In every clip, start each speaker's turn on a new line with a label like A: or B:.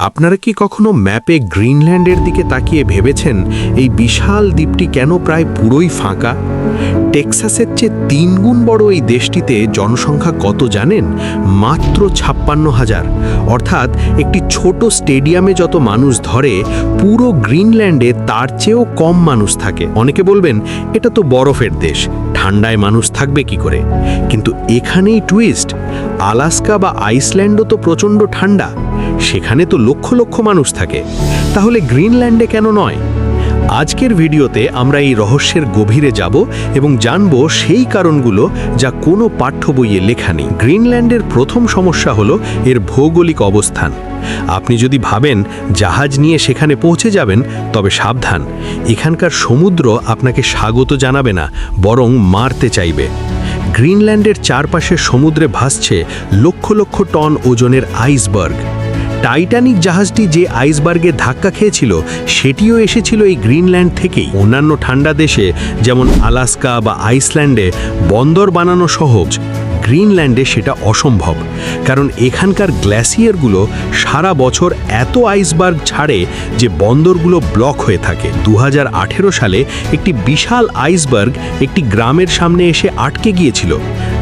A: আপনারা কি কখনো ম্যাপে গ্রিনল্যান্ডের দিকে তাকিয়ে ভেবেছেন এই বিশাল দ্বীপটি কেন প্রায় পুরোই ফাঁকা? টেক্সাসের চেয়ে ৩ গুণ বড় এই দেশটিতে জনসংখ্যা কত জানেন? মাত্র ৫৬,০০০। অর্থাৎ একটি ছোট স্টেডিয়ামে যত মানুষ ধরে, পুরো গ্রিনল্যান্ডে তার চেয়েও কম মানুষ থাকে। অনেকে বলবেন এটা তো বরফের দেশ, ঠান্ডায় মানুষ থাকবে কি করে? কিন্তু এখানেই টুইস্ট। আলাস্কা বা আইসল্যান্ডও তো প্রচণ্ড ঠান্ডা, সেখানে তো লক্ষ লক্ষ মানুষ থাকে। তাহলে গ্রিনল্যান্ডে কেন নয়? আজকের ভিডিওতে আমরা এই রহস্যের গভীরে যাব এবং জানব সেই কারণগুলো যা কোনো পাঠ্য বইয়ে লেখা নেই। গ্রিনল্যান্ডের প্রথম সমস্যা হলো এর ভৌগোলিক অবস্থান। আপনি যদি ভাবেন জাহাজ নিয়ে সেখানে পৌঁছে যাবেন, তবে সাবধান, এখানকার সমুদ্র আপনাকে স্বাগত জানাবে না, বরং মারতে চাইবে। গ্রিনল্যান্ডের চারপাশে সমুদ্রে ভাসছে লক্ষ লক্ষ টন ওজনের আইসবার্গ। টাইটানিক জাহাজটি যে আইসবার্গে ধাক্কা খেয়েছিল, সেটিও এসেছিল এই গ্রিনল্যান্ড থেকেই। অন্যান্য ঠান্ডা দেশে যেমন আলাস্কা বা আইসল্যান্ডে বন্দর বানানো সহজ, গ্রিনল্যান্ডে সেটা অসম্ভব। কারণ এখানকার গ্লেসিয়ারগুলো সারা বছর এত আইসবার্গ ছাড়ে যে বন্দরগুলো ব্লক হয়ে থাকে। ২০১৮ সালে একটি বিশাল আইসবার্গ একটি গ্রামের সামনে এসে আটকে গিয়েছিল,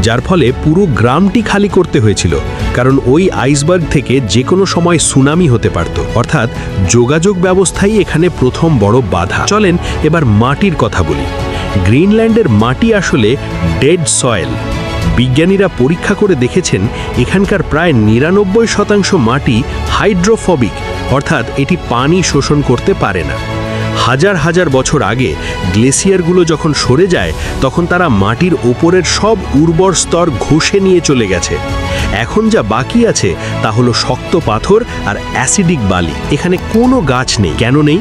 A: যার ফলে পুরো গ্রামটি খালি করতে হয়েছিল। কারণ ওই আইসবার্গ থেকে যে কোনো সময় সুনামি হতে পারত। অর্থাৎ যোগাযোগ ব্যবস্থাই এখানে প্রথম বড় বাধা। চলেন এবার মাটির কথা বলি। গ্রিনল্যান্ডের মাটি আসলে ডেড সয়েল। বিজ্ঞানীরা পরীক্ষা করে দেখেছেন এখানকার প্রায় ৯৯% মাটি হাইড্রোফোবিক, অর্থাৎ এটি পানি শোষণ করতে পারে না। হাজার হাজার বছর আগে গ্লেসিয়ারগুলো যখন সরে যায়, তখন তারা মাটির ওপরের সব উর্বর স্তর ঘষে নিয়ে চলে গেছে। এখন যা বাকি আছে তা হলো শক্ত পাথর আর অ্যাসিডিক বালি। এখানে কোনো গাছ নেই। কেন নেই?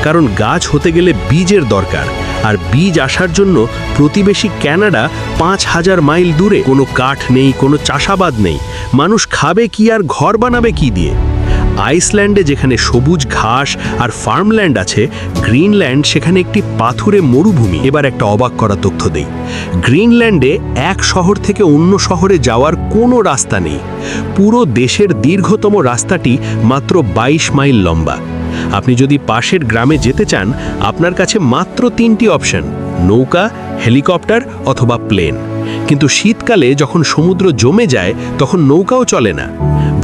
A: কারণ গাছ হতে গেলে বীজের দরকার, আর বীজ আসার জন্য প্রতিবেশী কানাডা ৫,০০০ মাইল দূরে। কোনো কাঠ নেই, কোনো চাষাবাদ নেই। মানুষ খাবে কি আর ঘর বানাবে কি দিয়ে? আইসল্যান্ডে যেখানে সবুজ ঘাস আর ফার্মল্যান্ড আছে, গ্রিনল্যান্ড সেখানে একটি পাথুরে মরুভূমি। এবার একটা অবাক করা তথ্য দেই। গ্রিনল্যান্ডে এক শহর থেকে অন্য শহরে যাওয়ার কোনো রাস্তা নেই। পুরো দেশের দীর্ঘতম রাস্তাটি মাত্র ২২ মাইল লম্বা। আপনি যদি পাশের গ্রামে যেতে চান, আপনার কাছে মাত্র ৩টি অপশন: নৌকা, হেলিকপ্টার অথবা প্লেন। কিন্তু শীতকালে যখন সমুদ্র জমে যায়, তখন নৌকাও চলে না।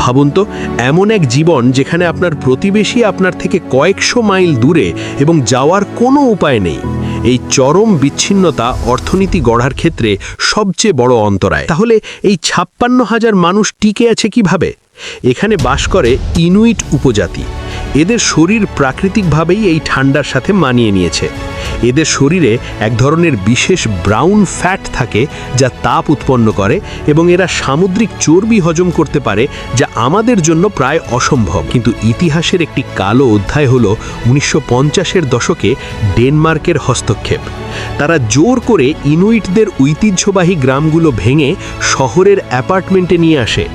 A: ভাবুন তো, এমন এক জীবন যেখানে আপনার প্রতিবেশী আপনার থেকে কয়েকশো মাইল দূরে এবং যাওয়ার কোনো উপায় নেই। এই চরম বিচ্ছিন্নতা অর্থনীতি গড়ার ক্ষেত্রে সবচেয়ে বড় অন্তরায়। তাহলে এই ৫৬,০০০ মানুষ টিকে আছে কিভাবে? এখানে বাস করে ইনুইট উপজাতি। এদের শরীর প্রাকৃতিকভাবেই এই ঠান্ডার সাথে মানিয়ে নিয়েছে। এদের শরীরে এক ধরনের বিশেষ ব্রাউন ফ্যাট থাকে যা তাপ উৎপন্ন করে, এবং এরা সামুদ্রিক চর্বি হজম করতে পারে, যা আমাদের জন্য প্রায় অসম্ভব। কিন্তু ইতিহাসের একটি কালো অধ্যায় হলো ১৯৫০-এর দশকে ডেনমার্কের হস্তক্ষেপ। তারা জোর করে ইনুইটদের ঐতিহ্যবাহী গ্রামগুলো ভেঙে শহরের অ্যাপার্টমেন্টে নিয়ে আসে।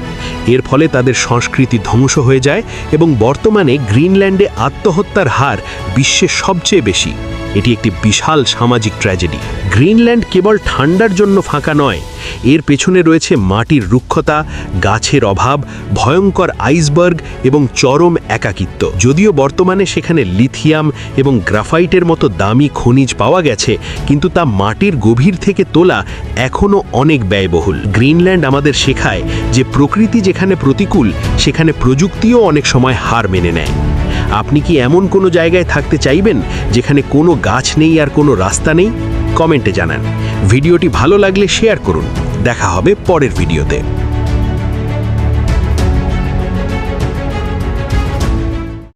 A: এর ফলে তাদের সংস্কৃতি ধ্বংস হয়ে যায় এবং বর্তমানে গ্রিনল্যান্ডে আত্মহত্যার হার বিশ্বের সবচেয়ে বেশি। এটি একটি বিশাল সামাজিক ট্র্যাজেডি। গ্রিনল্যান্ড কেবল ঠান্ডার জন্য ফাঁকা নয়, এর পেছনে রয়েছে মাটির রুক্ষতা, গাছের অভাব, ভয়ঙ্কর আইসবার্গ এবং চরম একাকিত্ব। যদিও বর্তমানে সেখানে লিথিয়াম এবং গ্রাফাইটের মতো দামি খনিজ পাওয়া গেছে, কিন্তু তা মাটির গভীর থেকে তোলা এখনও অনেক ব্যয়বহুল। গ্রিনল্যান্ড আমাদের শেখায় যে প্রকৃতি যেখানে প্রতিকূল, সেখানে প্রযুক্তিও অনেক সময় হার মেনে নেয়। আপনি কি এমন কোনো জায়গায় থাকতে চাইবেন যেখানে কোনো গাছ নেই আর কোনো রাস্তা নেই? কমেন্টে জানান। ভিডিওটি ভালো লাগলে শেয়ার করুন। দেখা হবে পরের ভিডিওতে।